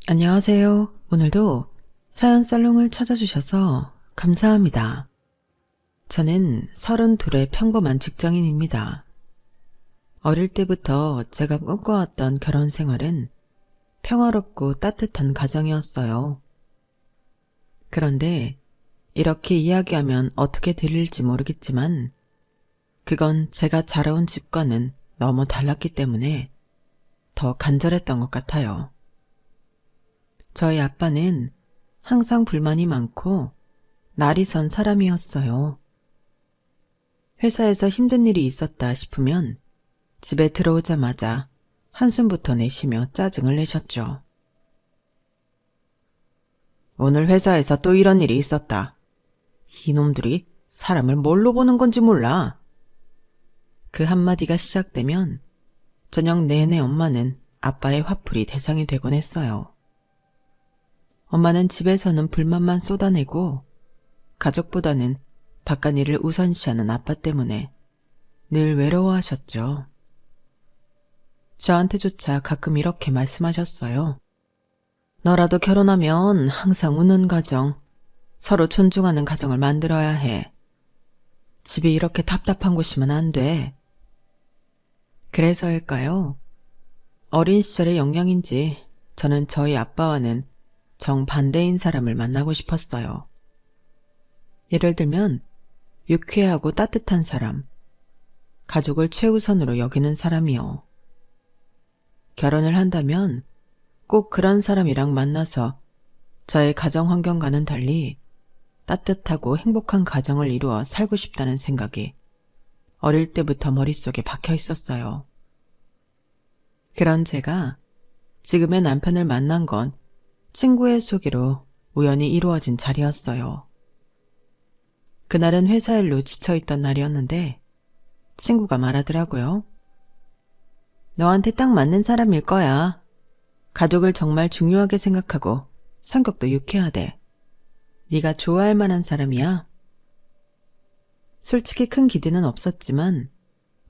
안녕하세요. 오늘도 사연 살롱을 찾아주셔서 감사합니다. 저는 32의 평범한 직장인입니다. 어릴 때부터 제가 꿈꿔왔던 결혼 생활은 평화롭고 따뜻한 가정이었어요. 그런데 이렇게 이야기하면 어떻게 들릴지 모르겠지만 그건 제가 자라온 집과는 너무 달랐기 때문에 더 간절했던 것 같아요. 저희 아빠는 항상 불만이 많고 날이 선 사람이었어요. 회사에서 힘든 일이 있었다 싶으면 집에 들어오자마자 한숨부터 내쉬며 짜증을 내셨죠. 오늘 회사에서 또 이런 일이 있었다. 이놈들이 사람을 뭘로 보는 건지 몰라. 그 한마디가 시작되면 저녁 내내 엄마는 아빠의 화풀이 대상이 되곤 했어요. 엄마는 집에서는 불만만 쏟아내고 가족보다는 바깥일을 우선시하는 아빠 때문에 늘 외로워하셨죠. 저한테조차 가끔 이렇게 말씀하셨어요. 너라도 결혼하면 항상 우는 가정, 서로 존중하는 가정을 만들어야 해. 집이 이렇게 답답한 곳이면 안 돼. 그래서일까요? 어린 시절의 영향인지 저는 저희 아빠와는 정반대인 사람을 만나고 싶었어요. 예를 들면 유쾌하고 따뜻한 사람, 가족을 최우선으로 여기는 사람이요. 결혼을 한다면 꼭 그런 사람이랑 만나서 저의 가정 환경과는 달리 따뜻하고 행복한 가정을 이루어 살고 싶다는 생각이 어릴 때부터 머릿속에 박혀 있었어요. 그런 제가 지금의 남편을 만난 건 친구의 소개로 우연히 이루어진 자리였어요. 그날은 회사 일로 지쳐있던 날이었는데 친구가 말하더라고요. 너한테 딱 맞는 사람일 거야. 가족을 정말 중요하게 생각하고 성격도 유쾌하대. 네가 좋아할 만한 사람이야. 솔직히 큰 기대는 없었지만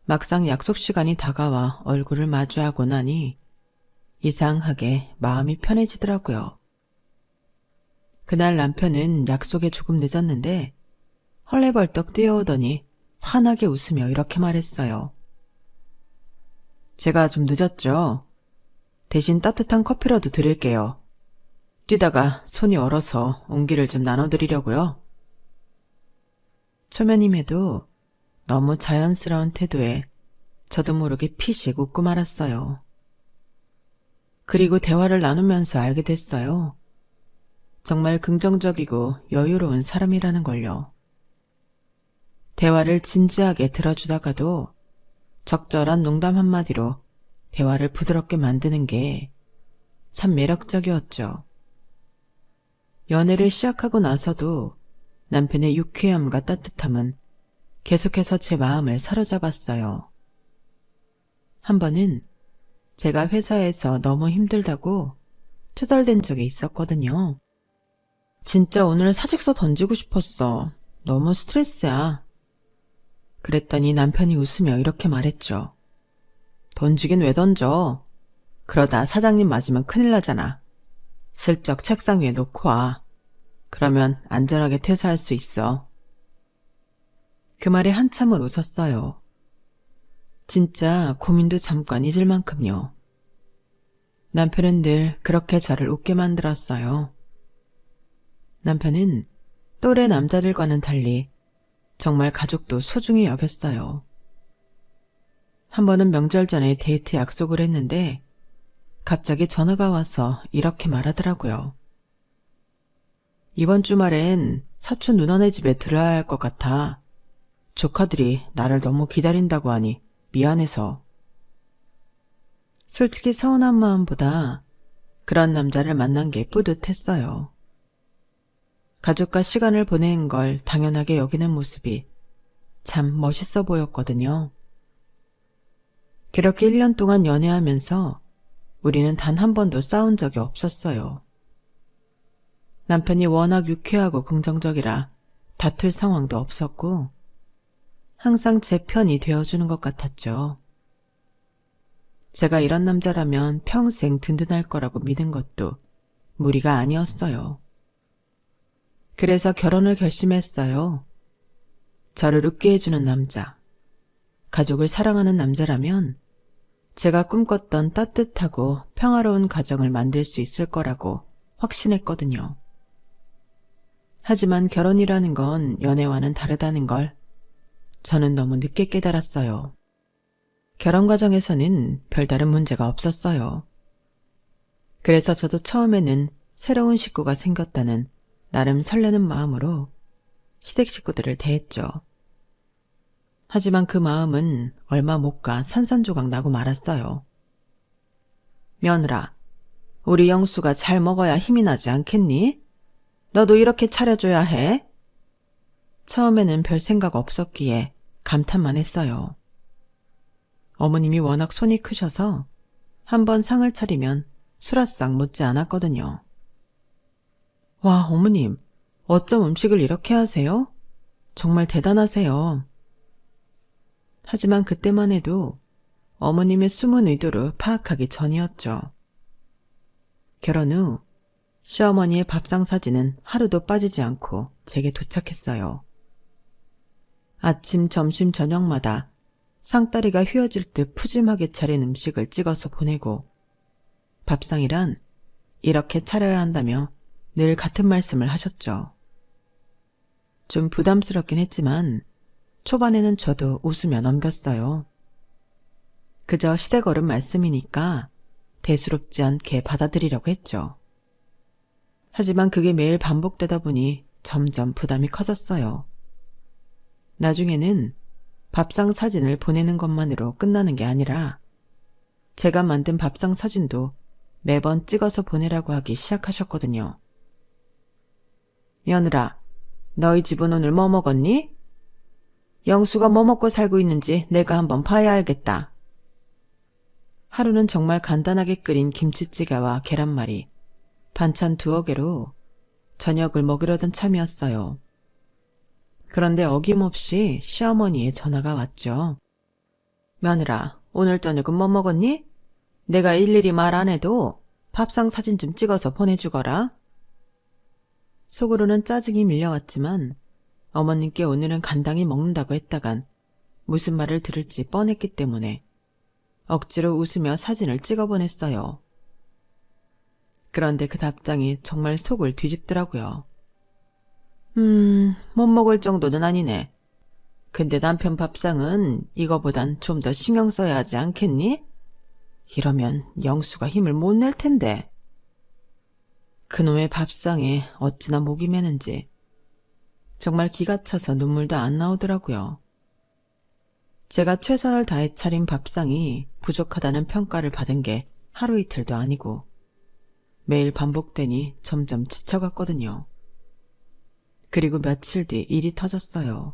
막상 약속 시간이 다가와 얼굴을 마주하고 나니 이상하게 마음이 편해지더라고요. 그날 남편은 약속에 조금 늦었는데 헐레벌떡 뛰어오더니 환하게 웃으며 이렇게 말했어요. 제가 좀 늦었죠? 대신 따뜻한 커피라도 드릴게요. 뛰다가 손이 얼어서 온기를 좀 나눠드리려고요. 초면임에도 너무 자연스러운 태도에 저도 모르게 피식 웃고 말았어요. 그리고 대화를 나누면서 알게 됐어요. 정말 긍정적이고 여유로운 사람이라는 걸요. 대화를 진지하게 들어주다가도 적절한 농담 한마디로 대화를 부드럽게 만드는 게 참 매력적이었죠. 연애를 시작하고 나서도 남편의 유쾌함과 따뜻함은 계속해서 제 마음을 사로잡았어요. 한 번은 제가 회사에서 너무 힘들다고 투덜댄 적이 있었거든요. 진짜 오늘 사직서 던지고 싶었어. 너무 스트레스야. 그랬더니 남편이 웃으며 이렇게 말했죠. 던지긴 왜 던져? 그러다 사장님 맞으면 큰일 나잖아. 슬쩍 책상 위에 놓고 와. 그러면 안전하게 퇴사할 수 있어. 그 말에 한참을 웃었어요. 진짜 고민도 잠깐 잊을 만큼요. 남편은 늘 그렇게 저를 웃게 만들었어요. 남편은 또래 남자들과는 달리 정말 가족도 소중히 여겼어요. 한 번은 명절 전에 데이트 약속을 했는데 갑자기 전화가 와서 이렇게 말하더라고요. 이번 주말엔 사촌 누나네 집에 들어야 할 것 같아. 조카들이 나를 너무 기다린다고 하니 미안해서. 솔직히 서운한 마음보다 그런 남자를 만난 게 뿌듯했어요. 가족과 시간을 보내는 걸 당연하게 여기는 모습이 참 멋있어 보였거든요. 그렇게 1년 동안 연애하면서 우리는 단 한 번도 싸운 적이 없었어요. 남편이 워낙 유쾌하고 긍정적이라 다툴 상황도 없었고 항상 제 편이 되어주는 것 같았죠. 제가 이런 남자라면 평생 든든할 거라고 믿은 것도 무리가 아니었어요. 그래서 결혼을 결심했어요. 저를 웃게 해주는 남자, 가족을 사랑하는 남자라면 제가 꿈꿨던 따뜻하고 평화로운 가정을 만들 수 있을 거라고 확신했거든요. 하지만 결혼이라는 건 연애와는 다르다는 걸 저는 너무 늦게 깨달았어요. 결혼 과정에서는 별다른 문제가 없었어요. 그래서 저도 처음에는 새로운 식구가 생겼다는 나름 설레는 마음으로 시댁 식구들을 대했죠. 하지만 그 마음은 얼마 못 가 산산조각 나고 말았어요. 며느라, 우리 영수가 잘 먹어야 힘이 나지 않겠니? 너도 이렇게 차려줘야 해? 처음에는 별 생각 없었기에 감탄만 했어요. 어머님이 워낙 손이 크셔서 한번 상을 차리면 수라상 못지 않았거든요. 와, 어머님, 어쩜 음식을 이렇게 하세요? 정말 대단하세요. 하지만 그때만 해도 어머님의 숨은 의도를 파악하기 전이었죠. 결혼 후 시어머니의 밥상 사진은 하루도 빠지지 않고 제게 도착했어요. 아침, 점심, 저녁마다 상다리가 휘어질 듯 푸짐하게 차린 음식을 찍어서 보내고 밥상이란 이렇게 차려야 한다며 늘 같은 말씀을 하셨죠. 좀 부담스럽긴 했지만 초반에는 저도 웃으며 넘겼어요. 그저 시댁 어른 말씀이니까 대수롭지 않게 받아들이려고 했죠. 하지만 그게 매일 반복되다 보니 점점 부담이 커졌어요. 나중에는 밥상 사진을 보내는 것만으로 끝나는 게 아니라 제가 만든 밥상 사진도 매번 찍어서 보내라고 하기 시작하셨거든요. 며느라, 너희 집은 오늘 뭐 먹었니? 영수가 뭐 먹고 살고 있는지 내가 한번 봐야 알겠다. 하루는 정말 간단하게 끓인 김치찌개와 계란말이, 반찬 2개로 저녁을 먹으려던 참이었어요. 그런데 어김없이 시어머니의 전화가 왔죠. 며느라, 오늘 저녁은 뭐 먹었니? 내가 일일이 말 안 해도 밥상 사진 좀 찍어서 보내주거라. 속으로는 짜증이 밀려왔지만 어머님께 오늘은 간단히 먹는다고 했다간 무슨 말을 들을지 뻔했기 때문에 억지로 웃으며 사진을 찍어 보냈어요. 그런데 그 답장이 정말 속을 뒤집더라고요. 못 먹을 정도는 아니네. 근데 남편 밥상은 이거보단 좀 더 신경 써야 하지 않겠니? 이러면 영수가 힘을 못 낼 텐데. 그놈의 밥상에 어찌나 목이 메는지 정말 기가 차서 눈물도 안 나오더라고요. 제가 최선을 다해 차린 밥상이 부족하다는 평가를 받은 게 하루 이틀도 아니고 매일 반복되니 점점 지쳐갔거든요. 그리고 며칠 뒤 일이 터졌어요.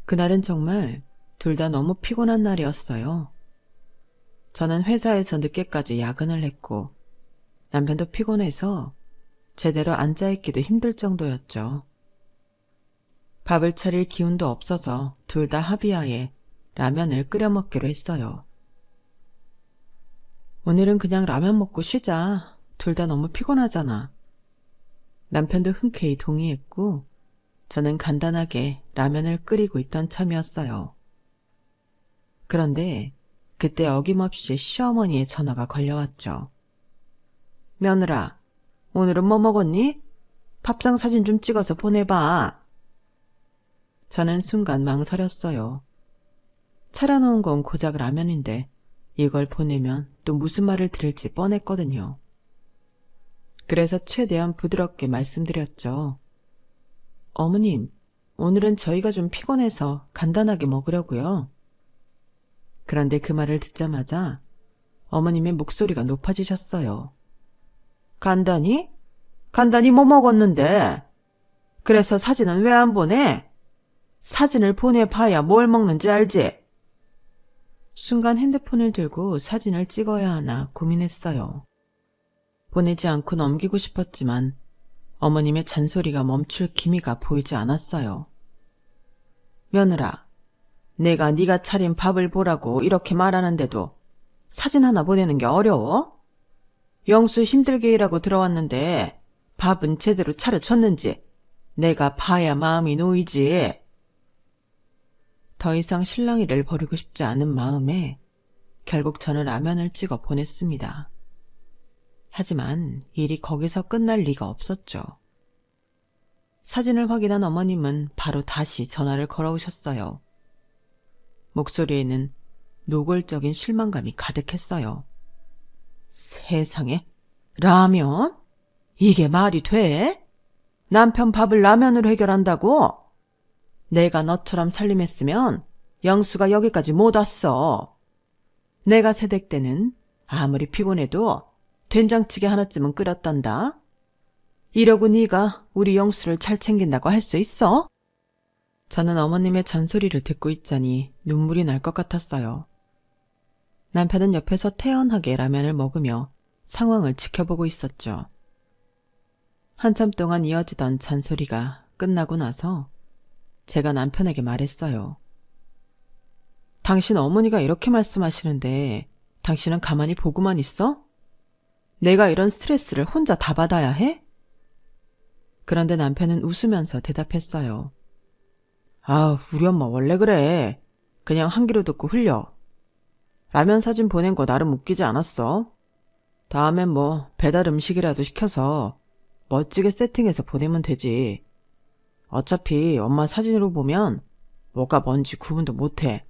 그날은 정말 둘 다 너무 피곤한 날이었어요. 저는 회사에서 늦게까지 야근을 했고 남편도 피곤해서 제대로 앉아있기도 힘들 정도였죠. 밥을 차릴 기운도 없어서 둘 다 합의하에 라면을 끓여 먹기로 했어요. 오늘은 그냥 라면 먹고 쉬자. 둘 다 너무 피곤하잖아. 남편도 흔쾌히 동의했고 저는 간단하게 라면을 끓이고 있던 참이었어요. 그런데 그때 어김없이 시어머니의 전화가 걸려왔죠. 며느라, 오늘은 뭐 먹었니? 밥상 사진 좀 찍어서 보내봐. 저는 순간 망설였어요. 차려놓은 건 고작 라면인데 이걸 보내면 또 무슨 말을 들을지 뻔했거든요. 그래서 최대한 부드럽게 말씀드렸죠. 어머님, 오늘은 저희가 좀 피곤해서 간단하게 먹으려고요. 그런데 그 말을 듣자마자 어머님의 목소리가 높아지셨어요. 간단히? 간단히 뭐 먹었는데? 그래서 사진은 왜 안 보내? 사진을 보내봐야 뭘 먹는지 알지? 순간 핸드폰을 들고 사진을 찍어야 하나 고민했어요. 보내지 않고 넘기고 싶었지만 어머님의 잔소리가 멈출 기미가 보이지 않았어요. 며느라, 내가 네가 차린 밥을 보라고 이렇게 말하는데도 사진 하나 보내는 게 어려워? 영수 힘들게 일하고 들어왔는데 밥은 제대로 차려줬는지 내가 봐야 마음이 놓이지. 더 이상 실랑이를 벌이고 싶지 않은 마음에 결국 저는 라면을 찍어 보냈습니다. 하지만 일이 거기서 끝날 리가 없었죠. 사진을 확인한 어머님은 바로 다시 전화를 걸어오셨어요. 목소리에는 노골적인 실망감이 가득했어요. 세상에, 라면? 이게 말이 돼? 남편 밥을 라면으로 해결한다고? 내가 너처럼 살림했으면 영수가 여기까지 못 왔어. 내가 새댁 때는 아무리 피곤해도 된장찌개 하나쯤은 끓였단다. 이러고 네가 우리 영수를 잘 챙긴다고 할 수 있어? 저는 어머님의 잔소리를 듣고 있자니 눈물이 날 것 같았어요. 남편은 옆에서 태연하게 라면을 먹으며 상황을 지켜보고 있었죠. 한참 동안 이어지던 잔소리가 끝나고 나서 제가 남편에게 말했어요. 당신 어머니가 이렇게 말씀하시는데 당신은 가만히 보고만 있어? 내가 이런 스트레스를 혼자 다 받아야 해? 그런데 남편은 웃으면서 대답했어요. 아, 우리 엄마 원래 그래. 그냥 한 귀로 듣고 흘려. 라면 사진 보낸 거 나름 웃기지 않았어? 다음엔 뭐 배달 음식이라도 시켜서 멋지게 세팅해서 보내면 되지. 어차피 엄마 사진으로 보면 뭐가 뭔지 구분도 못해.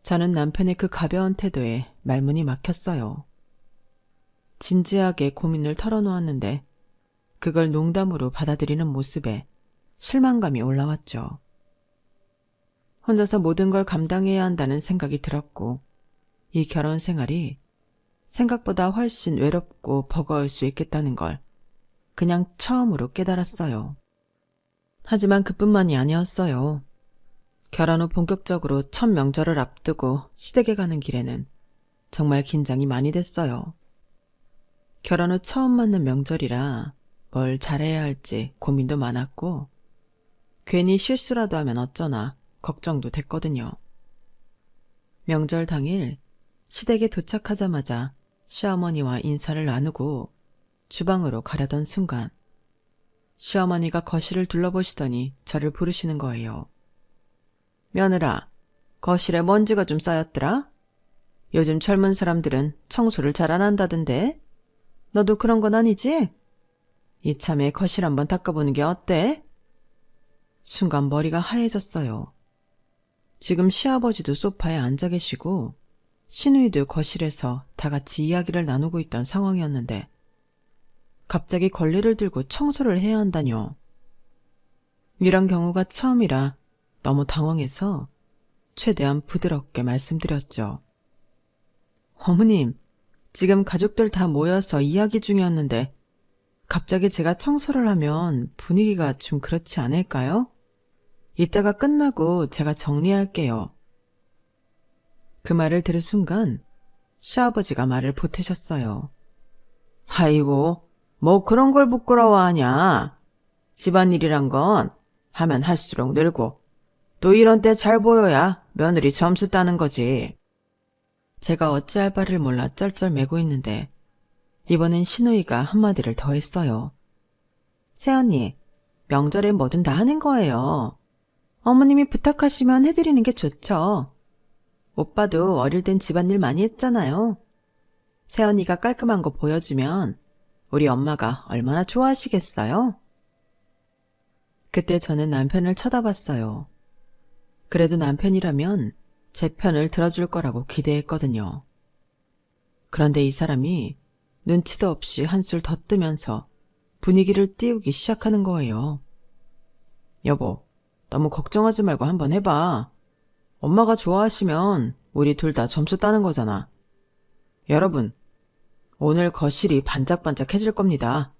저는 남편의 그 가벼운 태도에 말문이 막혔어요. 진지하게 고민을 털어놓았는데 그걸 농담으로 받아들이는 모습에 실망감이 올라왔죠. 혼자서 모든 걸 감당해야 한다는 생각이 들었고 이 결혼 생활이 생각보다 훨씬 외롭고 버거울 수 있겠다는 걸 그냥 처음으로 깨달았어요. 하지만 그뿐만이 아니었어요. 결혼 후 본격적으로 첫 명절을 앞두고 시댁에 가는 길에는 정말 긴장이 많이 됐어요. 결혼 후 처음 맞는 명절이라 뭘 잘해야 할지 고민도 많았고 괜히 실수라도 하면 어쩌나 걱정도 됐거든요. 명절 당일 시댁에 도착하자마자 시어머니와 인사를 나누고 주방으로 가려던 순간 시어머니가 거실을 둘러보시더니 저를 부르시는 거예요. 며느라, 거실에 먼지가 좀 쌓였더라? 요즘 젊은 사람들은 청소를 잘 안 한다던데? 너도 그런 건 아니지? 이참에 거실 한번 닦아보는 게 어때? 순간 머리가 하얘졌어요. 지금 시아버지도 소파에 앉아 계시고 시누이도 거실에서 다 같이 이야기를 나누고 있던 상황이었는데 갑자기 걸레를 들고 청소를 해야 한다뇨. 이런 경우가 처음이라 너무 당황해서 최대한 부드럽게 말씀드렸죠. 어머님, 지금 가족들 다 모여서 이야기 중이었는데 갑자기 제가 청소를 하면 분위기가 좀 그렇지 않을까요? 이따가 끝나고 제가 정리할게요. 그 말을 들은 순간 시아버지가 말을 보태셨어요. 아이고, 뭐 그런 걸 부끄러워하냐. 집안일이란 건 하면 할수록 늘고 또 이런 때 잘 보여야 며느리 점수 따는 거지. 제가 어찌할 바를 몰라 쩔쩔매고 있는데 이번엔 시누이가 한마디를 더 했어요. 새언니, 명절엔 뭐든 다 하는 거예요. 어머님이 부탁하시면 해드리는 게 좋죠. 오빠도 어릴 땐 집안일 많이 했잖아요. 새언니가 깔끔한 거 보여주면 우리 엄마가 얼마나 좋아하시겠어요? 그때 저는 남편을 쳐다봤어요. 그래도 남편이라면 제 편을 들어줄 거라고 기대했거든요. 그런데 이 사람이 눈치도 없이 한술 더 뜨면서 분위기를 띄우기 시작하는 거예요. 여보, 너무 걱정하지 말고 한번 해봐. 엄마가 좋아하시면 우리 둘 다 점수 따는 거잖아. 여러분, 오늘 거실이 반짝반짝해질 겁니다.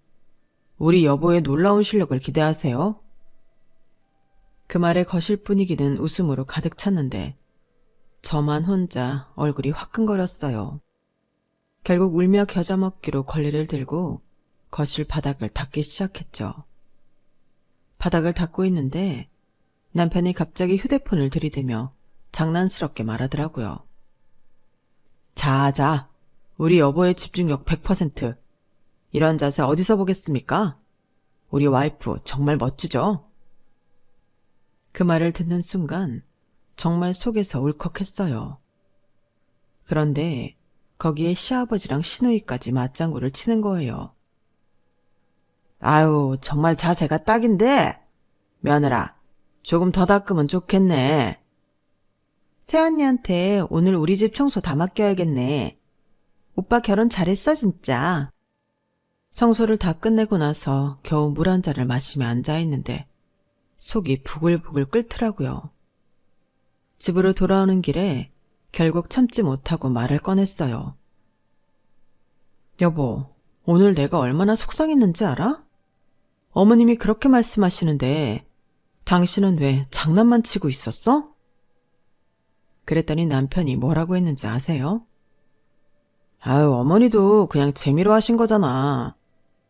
우리 여보의 놀라운 실력을 기대하세요. 그 말에 거실 분위기는 웃음으로 가득 찼는데 저만 혼자 얼굴이 화끈거렸어요. 결국 울며 겨자 먹기로 걸레를 들고 거실 바닥을 닦기 시작했죠. 바닥을 닦고 있는데 남편이 갑자기 휴대폰을 들이대며 장난스럽게 말하더라고요. 자, 우리 여보의 집중력 100%. 이런 자세 어디서 보겠습니까? 우리 와이프 정말 멋지죠? 그 말을 듣는 순간 정말 속에서 울컥했어요. 그런데 거기에 시아버지랑 시누이까지 맞장구를 치는 거예요. 아유, 정말 자세가 딱인데. 며느라, 조금 더 닦으면 좋겠네. 새언니한테 오늘 우리 집 청소 다 맡겨야겠네. 오빠 결혼 잘했어, 진짜. 청소를 다 끝내고 나서 겨우 물 한 잔을 마시며 앉아있는데 속이 부글부글 끓더라고요. 집으로 돌아오는 길에 결국 참지 못하고 말을 꺼냈어요. 여보, 오늘 내가 얼마나 속상했는지 알아? 어머님이 그렇게 말씀하시는데 당신은 왜 장난만 치고 있었어? 그랬더니 남편이 뭐라고 했는지 아세요? 아유, 어머니도 그냥 재미로 하신 거잖아.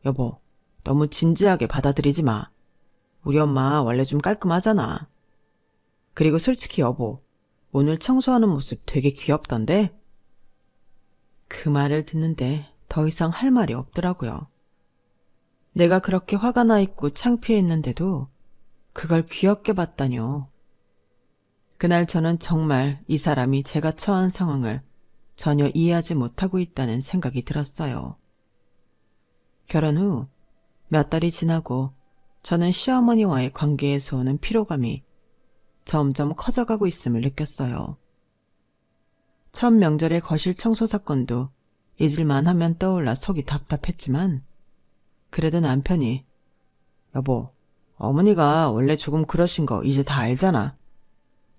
여보, 너무 진지하게 받아들이지 마. 우리 엄마 원래 좀 깔끔하잖아. 그리고 솔직히 여보, 오늘 청소하는 모습 되게 귀엽던데? 그 말을 듣는데 더 이상 할 말이 없더라고요. 내가 그렇게 화가 나 있고 창피했는데도 그걸 귀엽게 봤다뇨. 그날 저는 정말 이 사람이 제가 처한 상황을 전혀 이해하지 못하고 있다는 생각이 들었어요. 결혼 후 몇 달이 지나고 저는 시어머니와의 관계에서 오는 피로감이 점점 커져가고 있음을 느꼈어요. 첫 명절의 거실 청소 사건도 잊을만 하면 떠올라 속이 답답했지만 그래도 남편이 여보, 어머니가 원래 조금 그러신 거 이제 다 알잖아.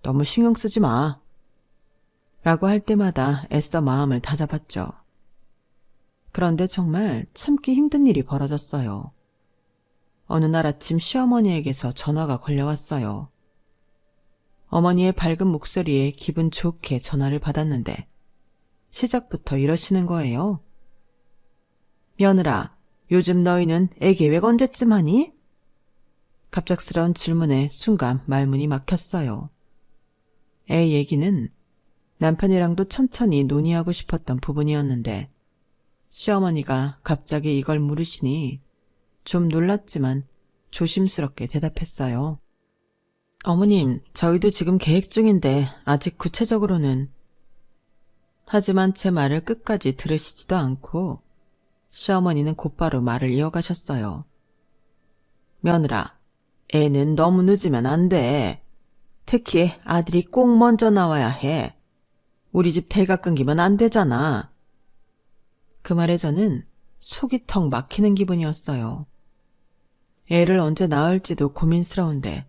너무 신경 쓰지 마. 라고 할 때마다 애써 마음을 다잡았죠. 그런데 정말 참기 힘든 일이 벌어졌어요. 어느 날 아침 시어머니에게서 전화가 걸려왔어요. 어머니의 밝은 목소리에 기분 좋게 전화를 받았는데 시작부터 이러시는 거예요. 며느라, 요즘 너희는 애 계획 언제쯤 하니? 갑작스러운 질문에 순간 말문이 막혔어요. 애 얘기는 남편이랑도 천천히 논의하고 싶었던 부분이었는데 시어머니가 갑자기 이걸 물으시니 좀 놀랐지만 조심스럽게 대답했어요. 어머님, 저희도 지금 계획 중인데 아직 구체적으로는. 하지만 제 말을 끝까지 들으시지도 않고 시어머니는 곧바로 말을 이어가셨어요. 며느라, 애는 너무 늦으면 안 돼. 특히 아들이 꼭 먼저 나와야 해. 우리 집 대가 끊기면 안 되잖아. 그 말에 저는 속이 턱 막히는 기분이었어요. 애를 언제 낳을지도 고민스러운데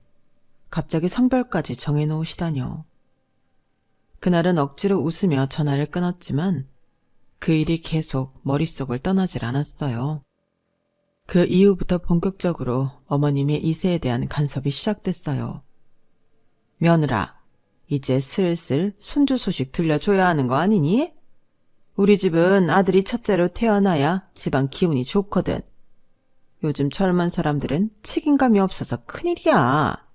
갑자기 성별까지 정해놓으시다뇨. 그날은 억지로 웃으며 전화를 끊었지만 그 일이 계속 머릿속을 떠나질 않았어요. 그 이후부터 본격적으로 어머님의 이세에 대한 간섭이 시작됐어요. 며느라, 이제 슬슬 손주 소식 들려줘야 하는 거 아니니? 우리 집은 아들이 첫째로 태어나야 집안 기운이 좋거든. 요즘 젊은 사람들은 책임감이 없어서 큰일이야.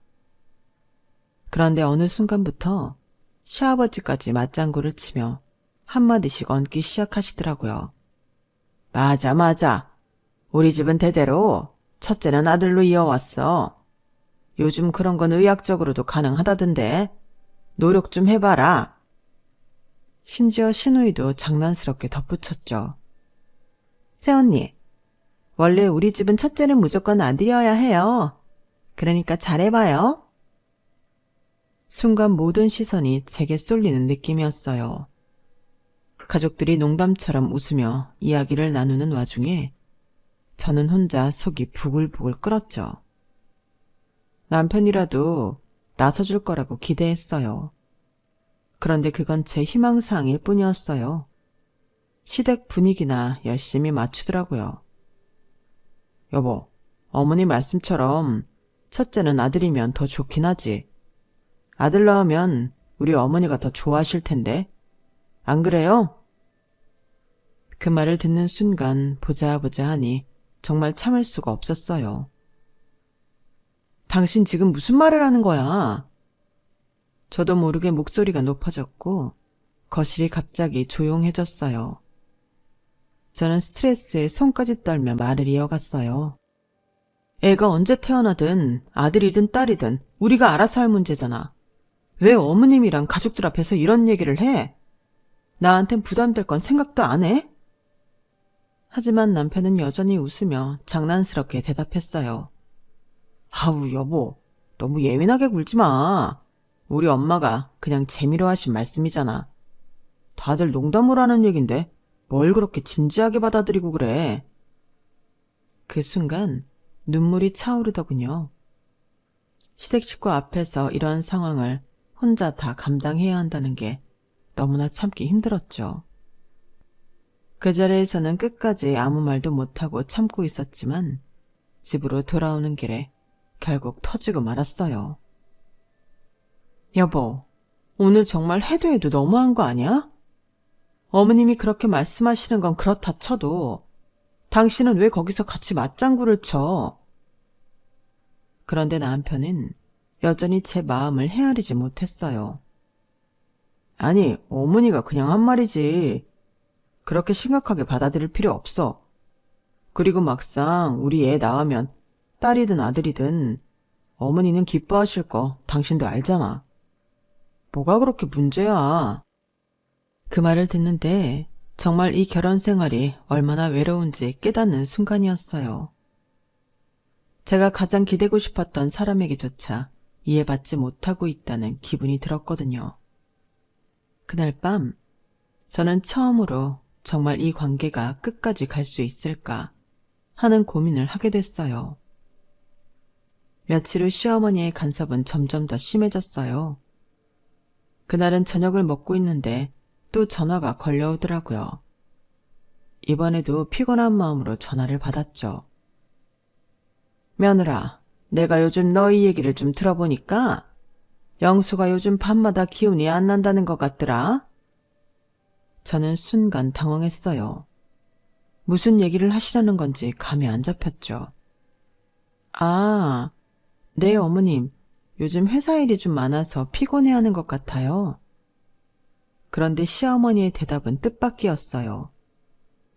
그런데 어느 순간부터 시아버지까지 맞장구를 치며 한마디씩 얹기 시작하시더라고요. 맞아, 맞아. 우리 집은 대대로 첫째는 아들로 이어왔어. 요즘 그런 건 의학적으로도 가능하다던데. 노력 좀 해봐라. 심지어 시누이도 장난스럽게 덧붙였죠. 새언니, 원래 우리 집은 첫째는 무조건 아들이어야 해요. 그러니까 잘해봐요. 순간 모든 시선이 제게 쏠리는 느낌이었어요. 가족들이 농담처럼 웃으며 이야기를 나누는 와중에 저는 혼자 속이 부글부글 끓었죠. 남편이라도 나서줄 거라고 기대했어요. 그런데 그건 제 희망사항일 뿐이었어요. 시댁 분위기나 열심히 맞추더라고요. 여보, 어머니 말씀처럼 첫째는 아들이면 더 좋긴 하지. 아들 낳으면 우리 어머니가 더 좋아하실 텐데. 안 그래요? 그 말을 듣는 순간 보자 하니 정말 참을 수가 없었어요. 당신 지금 무슨 말을 하는 거야? 저도 모르게 목소리가 높아졌고 거실이 갑자기 조용해졌어요. 저는 스트레스에 손까지 떨며 말을 이어갔어요. 애가 언제 태어나든 아들이든 딸이든 우리가 알아서 할 문제잖아. 왜 어머님이랑 가족들 앞에서 이런 얘기를 해? 나한텐 부담될 건 생각도 안 해? 하지만 남편은 여전히 웃으며 장난스럽게 대답했어요. 아우, 여보, 너무 예민하게 굴지 마. 우리 엄마가 그냥 재미로 하신 말씀이잖아. 다들 농담으로 하는 얘긴데 뭘 그렇게 진지하게 받아들이고 그래. 그 순간 눈물이 차오르더군요. 시댁 식구 앞에서 이런 상황을 혼자 다 감당해야 한다는 게 너무나 참기 힘들었죠. 그 자리에서는 끝까지 아무 말도 못하고 참고 있었지만 집으로 돌아오는 길에 결국 터지고 말았어요. 여보, 오늘 정말 해도 해도 너무한 거 아니야? 어머님이 그렇게 말씀하시는 건 그렇다 쳐도 당신은 왜 거기서 같이 맞장구를 쳐? 그런데 남편은 여전히 제 마음을 헤아리지 못했어요. 아니, 어머니가 그냥 한 말이지. 그렇게 심각하게 받아들일 필요 없어. 그리고 막상 우리 애 낳으면 딸이든 아들이든 어머니는 기뻐하실 거 당신도 알잖아. 뭐가 그렇게 문제야. 그 말을 듣는데 정말 이 결혼 생활이 얼마나 외로운지 깨닫는 순간이었어요. 제가 가장 기대고 싶었던 사람에게조차 이해받지 못하고 있다는 기분이 들었거든요. 그날 밤 저는 처음으로 정말 이 관계가 끝까지 갈 수 있을까 하는 고민을 하게 됐어요. 며칠 후 시어머니의 간섭은 점점 더 심해졌어요. 그날은 저녁을 먹고 있는데 또 전화가 걸려오더라고요. 이번에도 피곤한 마음으로 전화를 받았죠. 며느라, 내가 요즘 너희 얘기를 좀 들어보니까 영수가 요즘 밤마다 기운이 안 난다는 것 같더라. 저는 순간 당황했어요. 무슨 얘기를 하시려는 건지 감이 안 잡혔죠. 아, 네 어머님, 요즘 회사 일이 좀 많아서 피곤해하는 것 같아요. 그런데 시어머니의 대답은 뜻밖이었어요.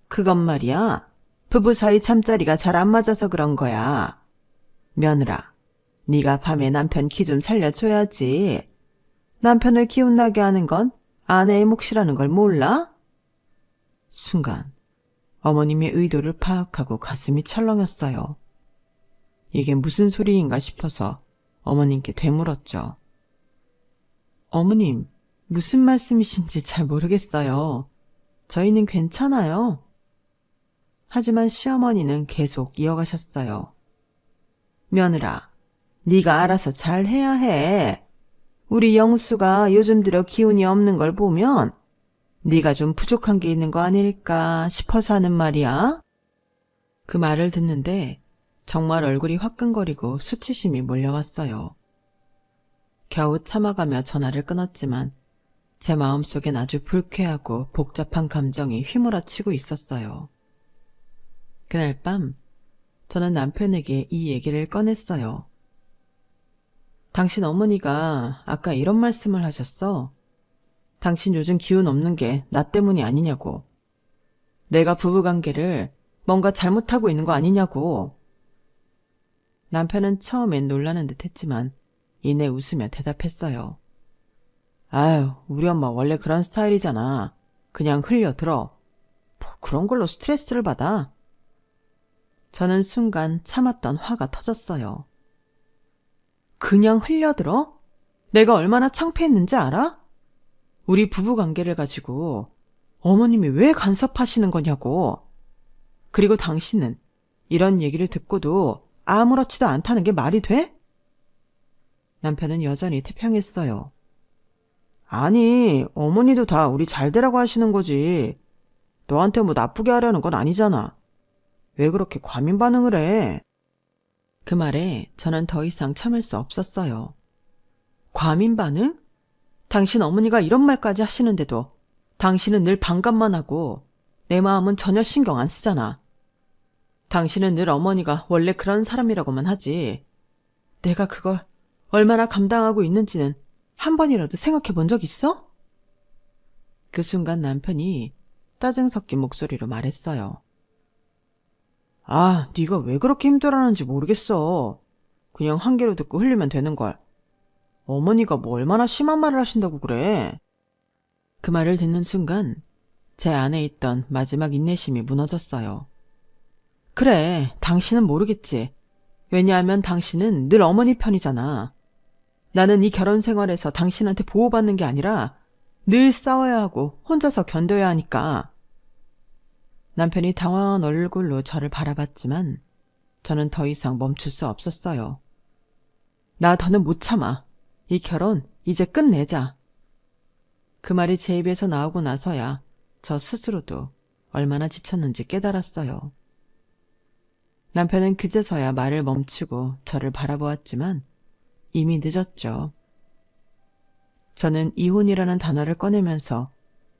그건 말이야, 부부 사이 잠자리가 잘 안 맞아서 그런 거야. 며느라, 네가 밤에 남편 기 좀 살려줘야지. 남편을 기운나게 하는 건 아내의 몫이라는 걸 몰라? 순간 어머님의 의도를 파악하고 가슴이 철렁했어요. 이게 무슨 소리인가 싶어서 어머님께 되물었죠. 어머님, 무슨 말씀이신지 잘 모르겠어요. 저희는 괜찮아요. 하지만 시어머니는 계속 이어가셨어요. 며느라, 네가 알아서 잘 해야 해. 우리 영수가 요즘 들어 기운이 없는 걸 보면 네가 좀 부족한 게 있는 거 아닐까 싶어서 하는 말이야. 그 말을 듣는데 정말 얼굴이 화끈거리고 수치심이 몰려왔어요. 겨우 참아가며 전화를 끊었지만 제 마음속엔 아주 불쾌하고 복잡한 감정이 휘몰아치고 있었어요. 그날 밤 저는 남편에게 이 얘기를 꺼냈어요. 당신 어머니가 아까 이런 말씀을 하셨어. 당신 요즘 기운 없는 게 나 때문이 아니냐고. 내가 부부관계를 뭔가 잘못하고 있는 거 아니냐고. 남편은 처음엔 놀라는 듯 했지만 이내 웃으며 대답했어요. 아유, 우리 엄마 원래 그런 스타일이잖아. 그냥 흘려들어. 뭐 그런 걸로 스트레스를 받아. 저는 순간 참았던 화가 터졌어요. 그냥 흘려들어? 내가 얼마나 창피했는지 알아? 우리 부부관계를 가지고 어머님이 왜 간섭하시는 거냐고. 그리고 당신은 이런 얘기를 듣고도 아무렇지도 않다는 게 말이 돼? 남편은 여전히 태평했어요. 아니, 어머니도 다 우리 잘 되라고 하시는 거지. 너한테 뭐 나쁘게 하려는 건 아니잖아. 왜 그렇게 과민 반응을 해? 그 말에 저는 더 이상 참을 수 없었어요. 과민 반응? 당신 어머니가 이런 말까지 하시는데도 당신은 늘 반감만 하고 내 마음은 전혀 신경 안 쓰잖아. 당신은 늘 어머니가 원래 그런 사람이라고만 하지. 내가 그걸 얼마나 감당하고 있는지는 한 번이라도 생각해 본 적 있어? 그 순간 남편이 짜증 섞인 목소리로 말했어요. 아, 네가 왜 그렇게 힘들어하는지 모르겠어. 그냥 한 개로 듣고 흘리면 되는걸. 어머니가 뭐 얼마나 심한 말을 하신다고 그래. 그 말을 듣는 순간 제 안에 있던 마지막 인내심이 무너졌어요. 그래, 당신은 모르겠지. 왜냐하면 당신은 늘 어머니 편이잖아. 나는 이 결혼 생활에서 당신한테 보호받는 게 아니라 늘 싸워야 하고 혼자서 견뎌야 하니까. 남편이 당황한 얼굴로 저를 바라봤지만 저는 더 이상 멈출 수 없었어요. 나 더는 못 참아. 이 결혼 이제 끝내자. 그 말이 제 입에서 나오고 나서야 저 스스로도 얼마나 지쳤는지 깨달았어요. 남편은 그제서야 말을 멈추고 저를 바라보았지만 이미 늦었죠. 저는 이혼이라는 단어를 꺼내면서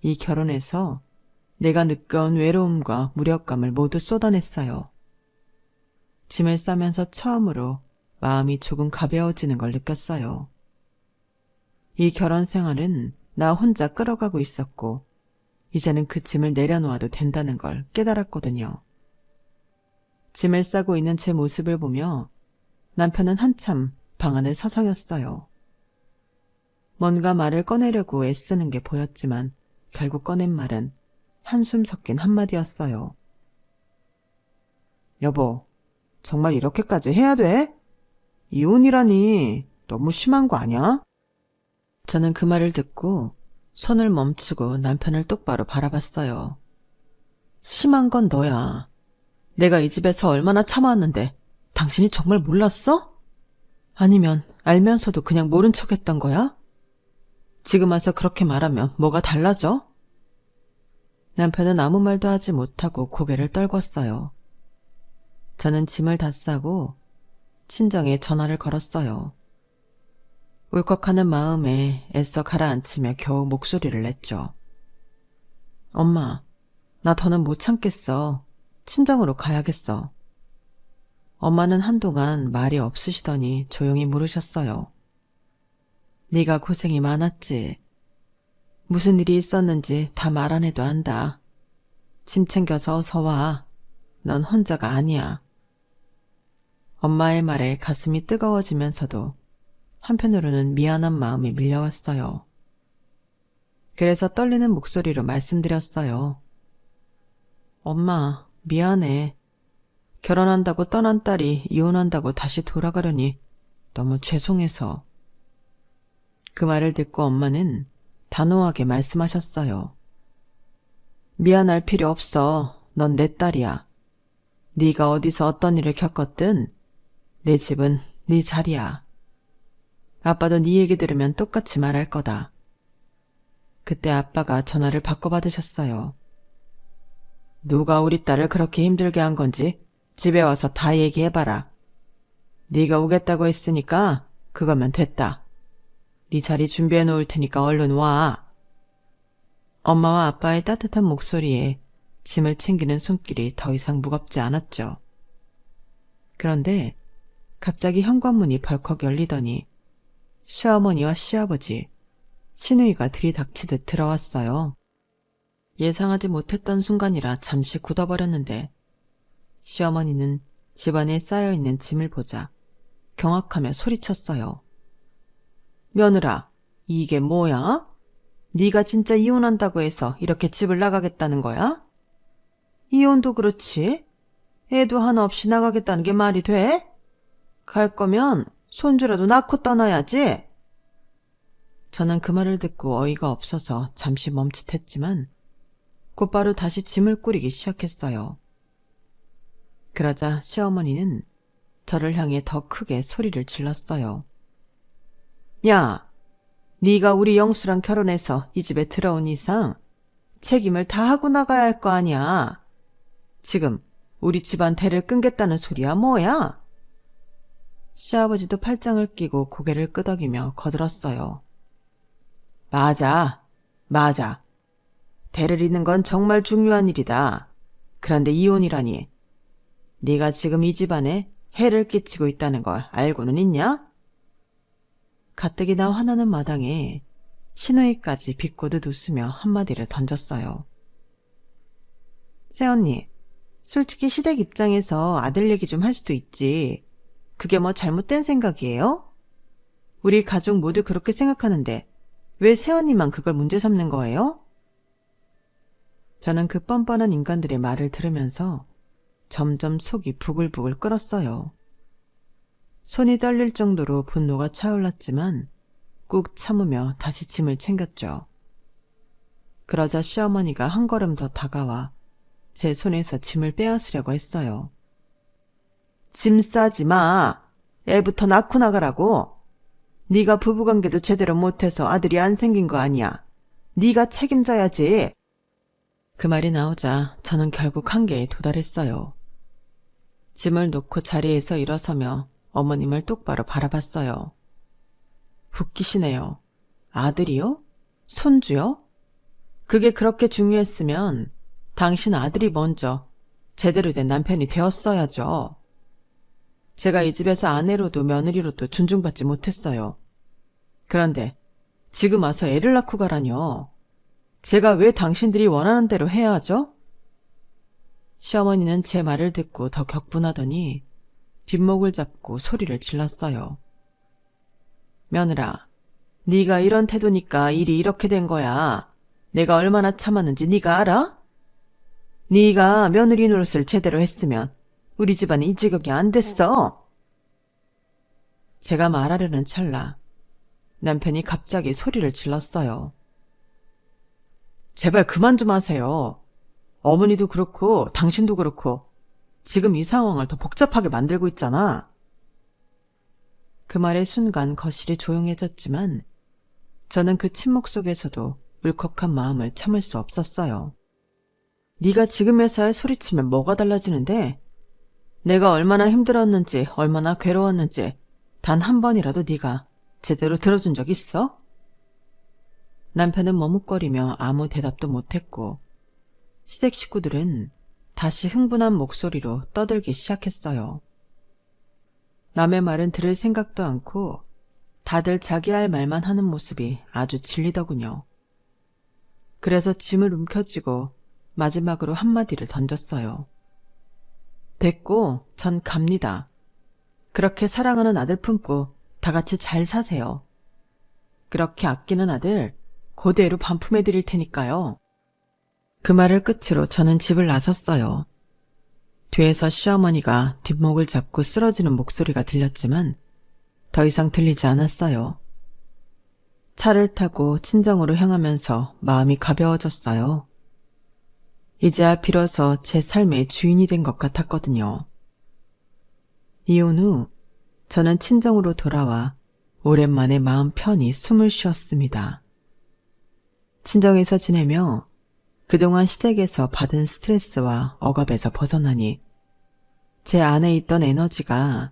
이 결혼에서 내가 느껴온 외로움과 무력감을 모두 쏟아냈어요. 짐을 싸면서 처음으로 마음이 조금 가벼워지는 걸 느꼈어요. 이 결혼 생활은 나 혼자 끌어가고 있었고 이제는 그 짐을 내려놓아도 된다는 걸 깨달았거든요. 짐을 싸고 있는 제 모습을 보며 남편은 한참 방 안에 서성였어요. 뭔가 말을 꺼내려고 애쓰는 게 보였지만 결국 꺼낸 말은 한숨 섞인 한마디였어요. 여보, 정말 이렇게까지 해야 돼? 이혼이라니 너무 심한 거 아니야? 저는 그 말을 듣고 손을 멈추고 남편을 똑바로 바라봤어요. 심한 건 너야. 내가 이 집에서 얼마나 참아왔는데 당신이 정말 몰랐어? 아니면 알면서도 그냥 모른 척했던 거야? 지금 와서 그렇게 말하면 뭐가 달라져? 남편은 아무 말도 하지 못하고 고개를 떨궜어요. 저는 짐을 다 싸고 친정에 전화를 걸었어요. 울컥하는 마음에 애써 가라앉히며 겨우 목소리를 냈죠. 엄마, 나 더는 못 참겠어. 친정으로 가야겠어. 엄마는 한동안 말이 없으시더니 조용히 물으셨어요. 네가 고생이 많았지. 무슨 일이 있었는지 다 말 안 해도 안다. 짐 챙겨서 어서 와. 넌 혼자가 아니야. 엄마의 말에 가슴이 뜨거워지면서도 한편으로는 미안한 마음이 밀려왔어요. 그래서 떨리는 목소리로 말씀드렸어요. 엄마, 미안해. 결혼한다고 떠난 딸이 이혼한다고 다시 돌아가려니 너무 죄송해서. 그 말을 듣고 엄마는 단호하게 말씀하셨어요. 미안할 필요 없어. 넌 내 딸이야. 네가 어디서 어떤 일을 겪었든 내 집은 네 자리야. 아빠도 네 얘기 들으면 똑같이 말할 거다. 그때 아빠가 전화를 바꿔받으셨어요. 누가 우리 딸을 그렇게 힘들게 한 건지 집에 와서 다 얘기해봐라. 네가 오겠다고 했으니까 그거면 됐다. 네 자리 준비해 놓을 테니까 얼른 와. 엄마와 아빠의 따뜻한 목소리에 짐을 챙기는 손길이 더 이상 무겁지 않았죠. 그런데 갑자기 현관문이 벌컥 열리더니 시어머니와 시아버지, 시누이가 들이닥치듯 들어왔어요. 예상하지 못했던 순간이라 잠시 굳어버렸는데 시어머니는 집안에 쌓여있는 짐을 보자 경악하며 소리쳤어요. 며느라, 이게 뭐야? 네가 진짜 이혼한다고 해서 이렇게 집을 나가겠다는 거야? 이혼도 그렇지. 애도 하나 없이 나가겠다는 게 말이 돼? 갈 거면 손주라도 낳고 떠나야지. 저는 그 말을 듣고 어이가 없어서 잠시 멈칫했지만 곧바로 다시 짐을 꾸리기 시작했어요. 그러자 시어머니는 저를 향해 더 크게 소리를 질렀어요. 야, 네가 우리 영수랑 결혼해서 이 집에 들어온 이상 책임을 다 하고 나가야 할 거 아니야. 지금 우리 집안 대를 끊겠다는 소리야 뭐야? 시아버지도 팔짱을 끼고 고개를 끄덕이며 거들었어요. 맞아, 맞아. 대를 잇는 건 정말 중요한 일이다. 그런데 이혼이라니. 네가 지금 이 집안에 해를 끼치고 있다는 걸 알고는 있냐? 가뜩이나 화나는 마당에 시누이까지 비꼬듯 웃으며 한마디를 던졌어요. 새언니, 솔직히 시댁 입장에서 아들 얘기 좀 할 수도 있지. 그게 뭐 잘못된 생각이에요? 우리 가족 모두 그렇게 생각하는데 왜 새언니만 그걸 문제 삼는 거예요? 저는 그 뻔뻔한 인간들의 말을 들으면서 점점 속이 부글부글 끓었어요. 손이 떨릴 정도로 분노가 차올랐지만 꾹 참으며 다시 짐을 챙겼죠. 그러자 시어머니가 한 걸음 더 다가와 제 손에서 짐을 빼앗으려고 했어요. 짐 싸지 마. 애부터 낳고 나가라고. 네가 부부관계도 제대로 못해서 아들이 안 생긴 거 아니야. 네가 책임져야지. 그 말이 나오자 저는 결국 한계에 도달했어요. 짐을 놓고 자리에서 일어서며 어머님을 똑바로 바라봤어요. 웃기시네요. 아들이요? 손주요? 그게 그렇게 중요했으면 당신 아들이 먼저 제대로 된 남편이 되었어야죠. 제가 이 집에서 아내로도 며느리로도 존중받지 못했어요. 그런데 지금 와서 애를 낳고 가라뇨. 제가 왜 당신들이 원하는 대로 해야 하죠? 시어머니는 제 말을 듣고 더 격분하더니 뒷목을 잡고 소리를 질렀어요. 며느라, 네가 이런 태도니까 일이 이렇게 된 거야. 내가 얼마나 참았는지 네가 알아? 네가 며느리 노릇을 제대로 했으면 우리 집안이 이 지경이 안 됐어. 제가 말하려는 찰나 남편이 갑자기 소리를 질렀어요. 제발 그만 좀 하세요. 어머니도 그렇고 당신도 그렇고 지금 이 상황을 더 복잡하게 만들고 있잖아. 그 말의 순간 거실이 조용해졌지만 저는 그 침묵 속에서도 울컥한 마음을 참을 수 없었어요. 네가 지금에서야 소리치면 뭐가 달라지는데? 내가 얼마나 힘들었는지 얼마나 괴로웠는지 단 한 번이라도 네가 제대로 들어준 적 있어? 남편은 머뭇거리며 아무 대답도 못했고 시댁 식구들은 다시 흥분한 목소리로 떠들기 시작했어요. 남의 말은 들을 생각도 않고 다들 자기 할 말만 하는 모습이 아주 질리더군요. 그래서 짐을 움켜쥐고 마지막으로 한마디를 던졌어요. 됐고 전 갑니다. 그렇게 사랑하는 아들 품고 다 같이 잘 사세요. 그렇게 아끼는 아들 그대로 반품해 드릴 테니까요. 그 말을 끝으로 저는 집을 나섰어요. 뒤에서 시어머니가 뒷목을 잡고 쓰러지는 목소리가 들렸지만 더 이상 들리지 않았어요. 차를 타고 친정으로 향하면서 마음이 가벼워졌어요. 이제야 비로소 제 삶의 주인이 된 것 같았거든요. 이혼 후 저는 친정으로 돌아와 오랜만에 마음 편히 숨을 쉬었습니다. 친정에서 지내며 그동안 시댁에서 받은 스트레스와 억압에서 벗어나니 제 안에 있던 에너지가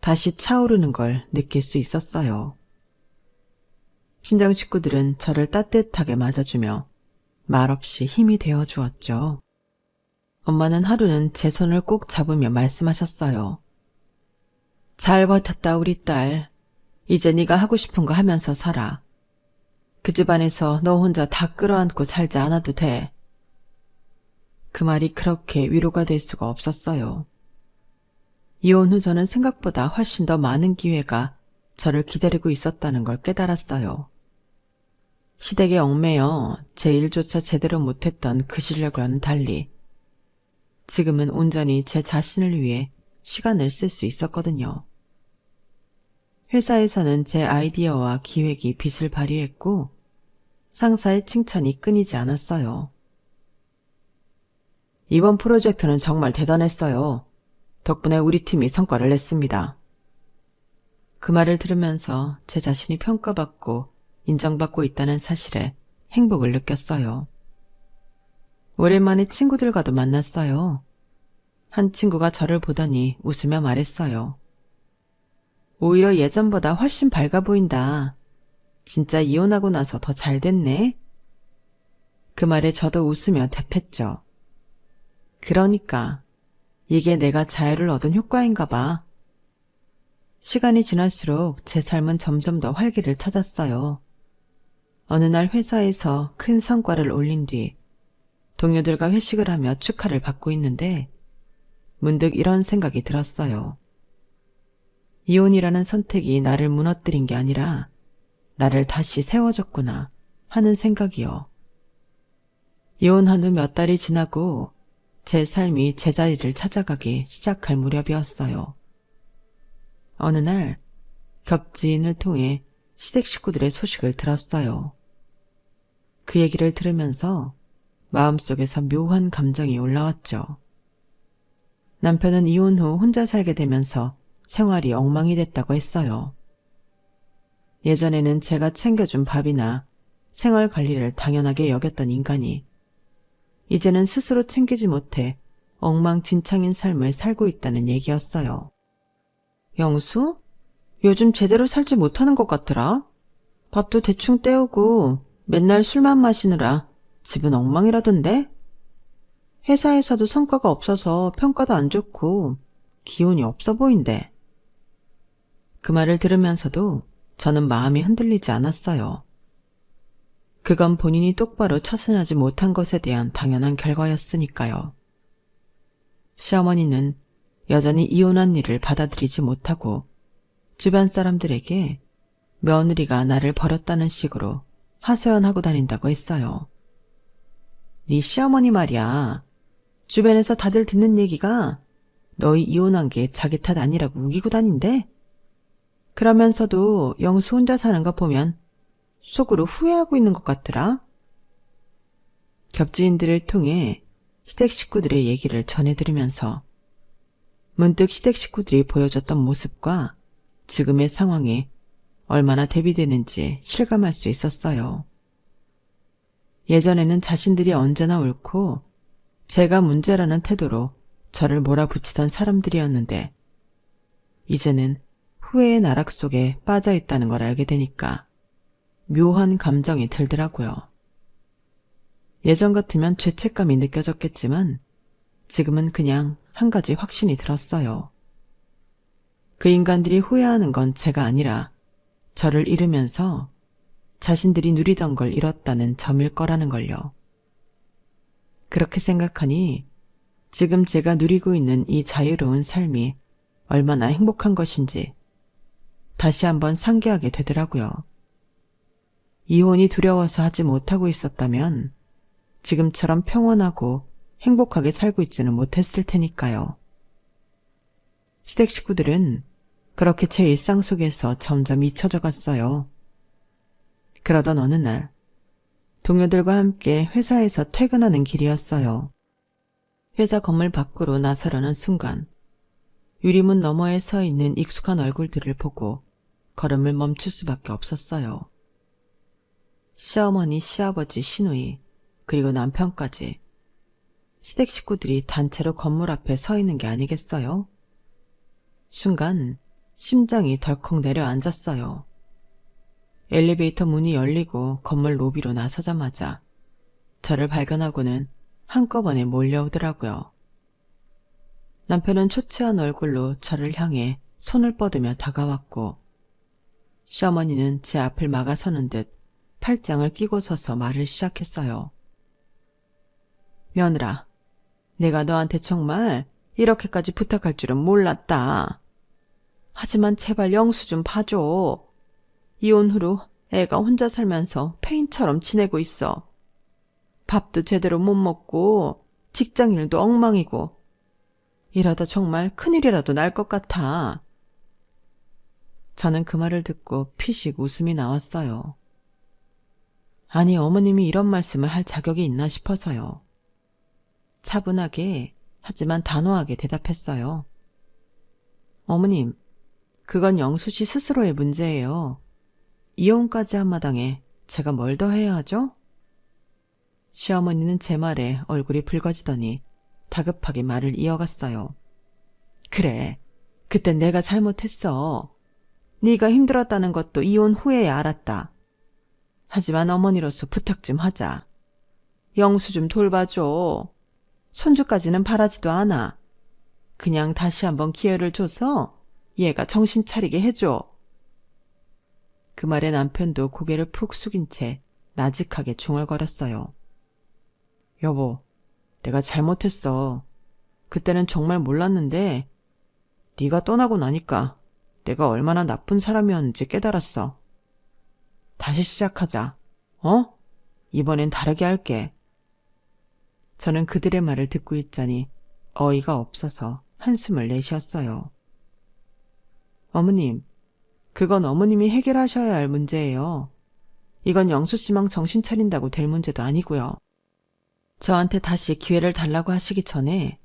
다시 차오르는 걸 느낄 수 있었어요. 친정 식구들은 저를 따뜻하게 맞아주며 말없이 힘이 되어 주었죠. 엄마는 하루는 제 손을 꼭 잡으며 말씀하셨어요. 잘 버텼다 우리 딸. 이제 네가 하고 싶은 거 하면서 살아. 그 집안에서 너 혼자 다 끌어안고 살지 않아도 돼. 그 말이 그렇게 위로가 될 수가 없었어요. 이혼 후 저는 생각보다 훨씬 더 많은 기회가 저를 기다리고 있었다는 걸 깨달았어요. 시댁에 얽매여 제 일조차 제대로 못했던 그 시절과는 달리 지금은 온전히 제 자신을 위해 시간을 쓸 수 있었거든요. 회사에서는 제 아이디어와 기획이 빛을 발휘했고 상사의 칭찬이 끊이지 않았어요. 이번 프로젝트는 정말 대단했어요. 덕분에 우리 팀이 성과를 냈습니다. 그 말을 들으면서 제 자신이 평가받고 인정받고 있다는 사실에 행복을 느꼈어요. 오랜만에 친구들과도 만났어요. 한 친구가 저를 보더니 웃으며 말했어요. 오히려 예전보다 훨씬 밝아 보인다. 진짜 이혼하고 나서 더 잘 됐네. 그 말에 저도 웃으며 대팼죠. 그러니까 이게 내가 자유를 얻은 효과인가 봐. 시간이 지날수록 제 삶은 점점 더 활기를 찾았어요. 어느 날 회사에서 큰 성과를 올린 뒤 동료들과 회식을 하며 축하를 받고 있는데 문득 이런 생각이 들었어요. 이혼이라는 선택이 나를 무너뜨린 게 아니라 나를 다시 세워줬구나 하는 생각이요. 이혼한 후 몇 달이 지나고 제 삶이 제자리를 찾아가기 시작할 무렵이었어요. 어느 날 겹지인을 통해 시댁 식구들의 소식을 들었어요. 그 얘기를 들으면서 마음속에서 묘한 감정이 올라왔죠. 남편은 이혼 후 혼자 살게 되면서 생활이 엉망이 됐다고 했어요. 예전에는 제가 챙겨준 밥이나 생활 관리를 당연하게 여겼던 인간이 이제는 스스로 챙기지 못해 엉망진창인 삶을 살고 있다는 얘기였어요. 영수? 요즘 제대로 살지 못하는 것 같더라. 밥도 대충 때우고 맨날 술만 마시느라 집은 엉망이라던데? 회사에서도 성과가 없어서 평가도 안 좋고 기운이 없어 보인대. 그 말을 들으면서도 저는 마음이 흔들리지 않았어요. 그건 본인이 똑바로 처신하지 못한 것에 대한 당연한 결과였으니까요. 시어머니는 여전히 이혼한 일을 받아들이지 못하고 주변 사람들에게 며느리가 나를 버렸다는 식으로 하소연하고 다닌다고 했어요. 네 시어머니 말이야. 주변에서 다들 듣는 얘기가 너희 이혼한 게 자기 탓 아니라고 우기고 다닌대. 그러면서도 영수 혼자 사는 거 보면 속으로 후회하고 있는 것 같더라. 겹지인들을 통해 시댁 식구들의 얘기를 전해들으면서 문득 시댁 식구들이 보여줬던 모습과 지금의 상황에 얼마나 대비되는지 실감할 수 있었어요. 예전에는 자신들이 언제나 옳고 제가 문제라는 태도로 저를 몰아붙이던 사람들이었는데 이제는 후회의 나락 속에 빠져 있다는 걸 알게 되니까 묘한 감정이 들더라고요. 예전 같으면 죄책감이 느껴졌겠지만 지금은 그냥 한 가지 확신이 들었어요. 그 인간들이 후회하는 건 제가 아니라 저를 잃으면서 자신들이 누리던 걸 잃었다는 점일 거라는 걸요. 그렇게 생각하니 지금 제가 누리고 있는 이 자유로운 삶이 얼마나 행복한 것인지 다시 한번 상기하게 되더라고요. 이혼이 두려워서 하지 못하고 있었다면 지금처럼 평온하고 행복하게 살고 있지는 못했을 테니까요. 시댁 식구들은 그렇게 제 일상 속에서 점점 잊혀져 갔어요. 그러던 어느 날 동료들과 함께 회사에서 퇴근하는 길이었어요. 회사 건물 밖으로 나서려는 순간 유리문 너머에 서 있는 익숙한 얼굴들을 보고 걸음을 멈출 수밖에 없었어요. 시어머니, 시아버지, 시누이, 그리고 남편까지 시댁 식구들이 단체로 건물 앞에 서 있는 게 아니겠어요? 순간 심장이 덜컥 내려앉았어요. 엘리베이터 문이 열리고 건물 로비로 나서자마자 저를 발견하고는 한꺼번에 몰려오더라고요. 남편은 초췌한 얼굴로 저를 향해 손을 뻗으며 다가왔고 시어머니는 제 앞을 막아서는 듯 팔짱을 끼고 서서 말을 시작했어요. 며느라, 내가 너한테 정말 이렇게까지 부탁할 줄은 몰랐다. 하지만 제발 영수 좀 봐줘. 이혼 후로 애가 혼자 살면서 폐인처럼 지내고 있어. 밥도 제대로 못 먹고 직장일도 엉망이고 이러다 정말 큰일이라도 날 것 같아. 저는 그 말을 듣고 피식 웃음이 나왔어요. 아니, 어머님이 이런 말씀을 할 자격이 있나 싶어서요. 차분하게 하지만 단호하게 대답했어요. 어머님, 그건 영수 씨 스스로의 문제예요. 이혼까지 한 마당에 제가 뭘 더 해야 하죠? 시어머니는 제 말에 얼굴이 붉어지더니 다급하게 말을 이어갔어요. 그래, 그땐 내가 잘못했어. 네가 힘들었다는 것도 이혼 후에야 알았다. 하지만 어머니로서 부탁 좀 하자. 영수 좀 돌봐줘. 손주까지는 바라지도 않아. 그냥 다시 한번 기회를 줘서 얘가 정신 차리게 해줘. 그 말에 남편도 고개를 푹 숙인 채 나직하게 중얼거렸어요. 여보, 내가 잘못했어. 그때는 정말 몰랐는데 네가 떠나고 나니까 내가 얼마나 나쁜 사람이었는지 깨달았어. 다시 시작하자. 어? 이번엔 다르게 할게. 저는 그들의 말을 듣고 있자니 어이가 없어서 한숨을 내쉬었어요. 어머님, 그건 어머님이 해결하셔야 할 문제예요. 이건 영수 씨만 정신 차린다고 될 문제도 아니고요. 저한테 다시 기회를 달라고 하시기 전에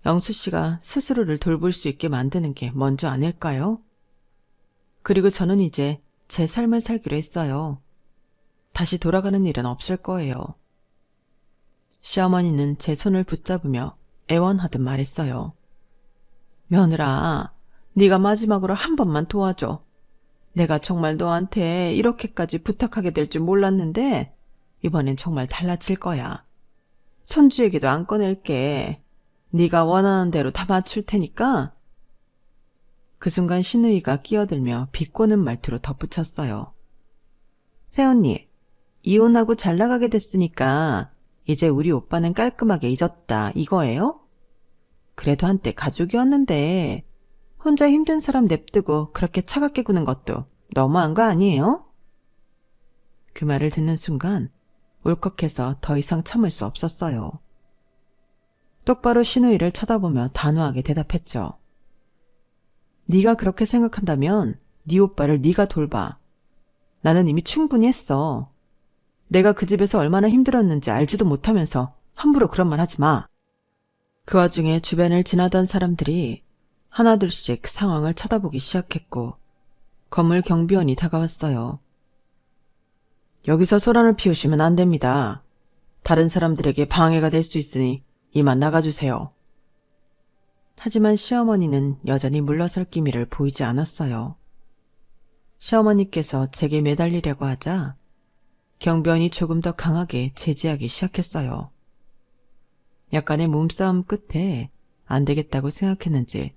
영수 씨가 스스로를 돌볼 수 있게 만드는 게 먼저 아닐까요? 그리고 저는 이제 제 삶을 살기로 했어요. 다시 돌아가는 일은 없을 거예요. 시어머니는 제 손을 붙잡으며 애원하듯 말했어요. 며느라, 네가 마지막으로 한 번만 도와줘. 내가 정말 너한테 이렇게까지 부탁하게 될 줄 몰랐는데 이번엔 정말 달라질 거야. 손주 얘기도 안 꺼낼게. 네가 원하는 대로 다 맞출 테니까. 그 순간 신우이가 끼어들며 비꼬는 말투로 덧붙였어요. 새언니, 이혼하고 잘 나가게 됐으니까 이제 우리 오빠는 깔끔하게 잊었다 이거예요? 그래도 한때 가족이었는데 혼자 힘든 사람 냅두고 그렇게 차갑게 구는 것도 너무한 거 아니에요? 그 말을 듣는 순간 울컥해서 더 이상 참을 수 없었어요. 똑바로 신우이를 쳐다보며 단호하게 대답했죠. 네가 그렇게 생각한다면 네 오빠를 네가 돌봐. 나는 이미 충분히 했어. 내가 그 집에서 얼마나 힘들었는지 알지도 못하면서 함부로 그런 말 하지 마. 그 와중에 주변을 지나던 사람들이 하나둘씩 상황을 쳐다보기 시작했고 건물 경비원이 다가왔어요. 여기서 소란을 피우시면 안 됩니다. 다른 사람들에게 방해가 될 수 있으니 이만 나가주세요. 하지만 시어머니는 여전히 물러설 기미를 보이지 않았어요. 시어머니께서 제게 매달리려고 하자 경비원이 조금 더 강하게 제지하기 시작했어요. 약간의 몸싸움 끝에 안 되겠다고 생각했는지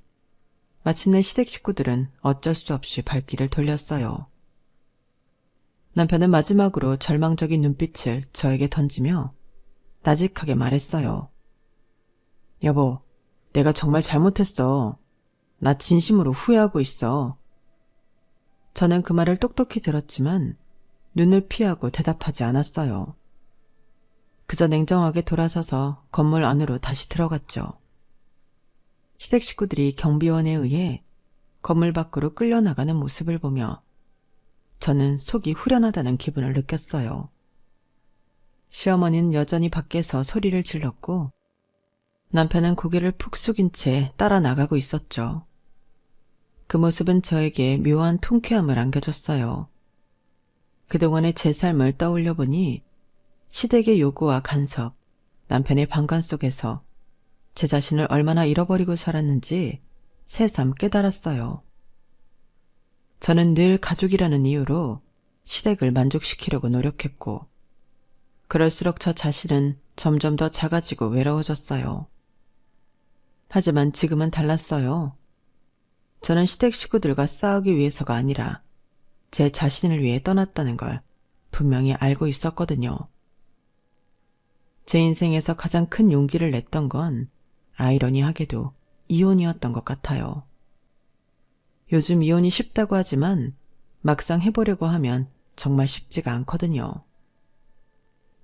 마침내 시댁 식구들은 어쩔 수 없이 발길을 돌렸어요. 남편은 마지막으로 절망적인 눈빛을 저에게 던지며 나직하게 말했어요. 여보, 내가 정말 잘못했어. 나 진심으로 후회하고 있어. 저는 그 말을 똑똑히 들었지만 눈을 피하고 대답하지 않았어요. 그저 냉정하게 돌아서서 건물 안으로 다시 들어갔죠. 시댁 식구들이 경비원에 의해 건물 밖으로 끌려나가는 모습을 보며 저는 속이 후련하다는 기분을 느꼈어요. 시어머니는 여전히 밖에서 소리를 질렀고 남편은 고개를 푹 숙인 채 따라 나가고 있었죠. 그 모습은 저에게 묘한 통쾌함을 안겨줬어요. 그동안의 제 삶을 떠올려 보니 시댁의 요구와 간섭, 남편의 방관 속에서 제 자신을 얼마나 잃어버리고 살았는지 새삼 깨달았어요. 저는 늘 가족이라는 이유로 시댁을 만족시키려고 노력했고 그럴수록 저 자신은 점점 더 작아지고 외로워졌어요. 하지만 지금은 달랐어요. 저는 시댁 식구들과 싸우기 위해서가 아니라 제 자신을 위해 떠났다는 걸 분명히 알고 있었거든요. 제 인생에서 가장 큰 용기를 냈던 건 아이러니하게도 이혼이었던 것 같아요. 요즘 이혼이 쉽다고 하지만 막상 해보려고 하면 정말 쉽지가 않거든요.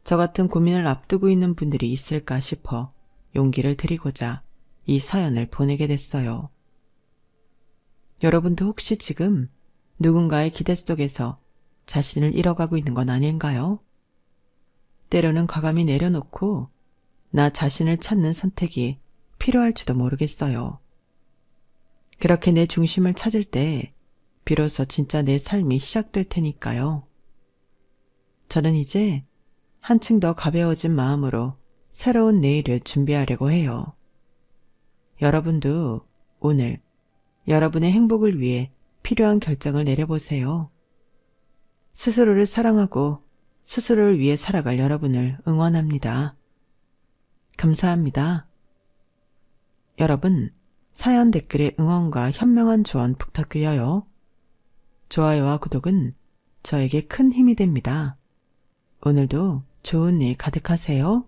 저 같은 고민을 앞두고 있는 분들이 있을까 싶어 용기를 드리고자 이 사연을 보내게 됐어요. 여러분도 혹시 지금 누군가의 기대 속에서 자신을 잃어가고 있는 건 아닌가요? 때로는 과감히 내려놓고 나 자신을 찾는 선택이 필요할지도 모르겠어요. 그렇게 내 중심을 찾을 때 비로소 진짜 내 삶이 시작될 테니까요. 저는 이제 한층 더 가벼워진 마음으로 새로운 내일을 준비하려고 해요. 여러분도 오늘 여러분의 행복을 위해 필요한 결정을 내려보세요. 스스로를 사랑하고 스스로를 위해 살아갈 여러분을 응원합니다. 감사합니다. 여러분, 사연 댓글에 응원과 현명한 조언 부탁드려요. 좋아요와 구독은 저에게 큰 힘이 됩니다. 오늘도 좋은 일 가득하세요.